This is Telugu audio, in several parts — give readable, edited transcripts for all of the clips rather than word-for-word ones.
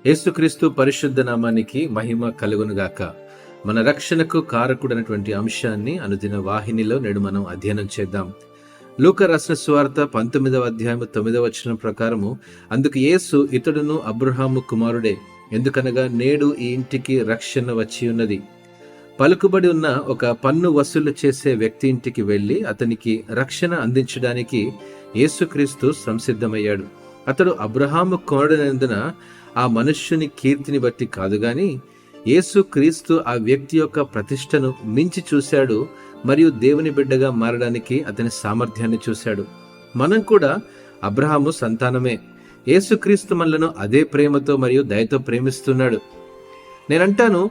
యేసుక్రీస్తు పరిశుద్ధ నామానికి మహిమ కలుగునుగాక. మన రక్షణకు కారకుడైనటువంటి అంశాన్ని అనుదిన వాహినిలో నేడు మనం అధ్యయనం చేద్దాం. లూకా రాసిన సువార్త 19వ అధ్యాయం 9వ వచనం ప్రకారము, అందుకు యేసు, ఇతడును అబ్రహాము కుమారుడే, ఎందుకనగా నేడు ఈ ఇంటికి రక్షణ వచ్చి ఉన్నది. పలుకుబడి ఉన్న ఒక పన్ను వసూలు చేసే వ్యక్తి ఇంటికి వెళ్లి అతనికి రక్షణ అందించడానికి యేసుక్రీస్తు సంసిద్ధమయ్యాడు. అతడు అబ్రహాము కుమారుడైనందున ఆ మనుష్యుని కీర్తిని బట్టి కాదు గాని యేసుక్రీస్తు ఆ వ్యక్తి యొక్క ప్రతిష్టను మించి చూశాడు మరియు దేవుని బిడ్డగా మారడానికి అతని సామర్థ్యాన్ని చూశాడు. మనం కూడా అబ్రహాము సంతానమే. యేసుక్రీస్తు మనలను అదే ప్రేమతో మరియు దయతో ప్రేమిస్తున్నాడు. నేనంటాను,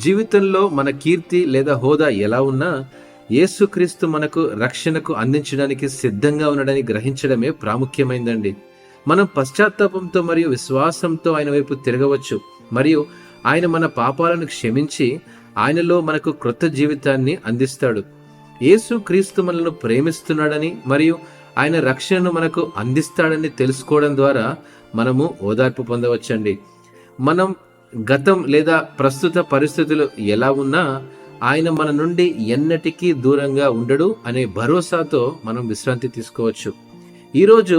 జీవితంలో మన కీర్తి లేదా హోదా ఎలా ఉన్నా యేసుక్రీస్తు మనకు రక్షణకు అందించడానికి సిద్ధంగా ఉన్నాడని గ్రహించడమే ప్రాముఖ్యమైందండి. మనం పశ్చాత్తాపంతో మరియు విశ్వాసంతో ఆయన వైపు తిరగవచ్చు మరియు ఆయన మన పాపాలను క్షమించి ఆయనలో మనకు క్రొత్త జీవితాన్ని అందిస్తాడు. యేసు క్రీస్తు మనల్ని ప్రేమిస్తున్నాడని మరియు ఆయన రక్షణను మనకు అందిస్తాడని తెలుసుకోవడం ద్వారా మనము ఓదార్పు పొందవచ్చండి. మనం గతం లేదా ప్రస్తుత పరిస్థితులు ఎలా ఉన్నా ఆయన మన నుండి ఎన్నటికీ దూరంగా ఉండడు అనే భరోసాతో మనం విశ్రాంతి తీసుకోవచ్చు. ఈరోజు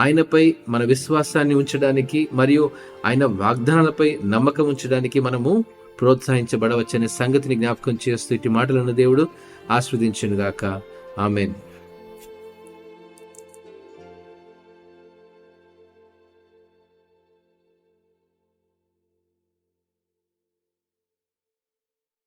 ఆయనపై మన విశ్వాసాన్ని ఉంచడానికి మరియు ఆయన వాగ్దానాలపై నమ్మకం ఉంచడానికి మనము ప్రోత్సహించబడవచ్చనే సంగతిని జ్ఞాపకం చేస్తూ ఇటు మాటలను దేవుడు ఆస్వాదించునుగాక. ఆమేన్.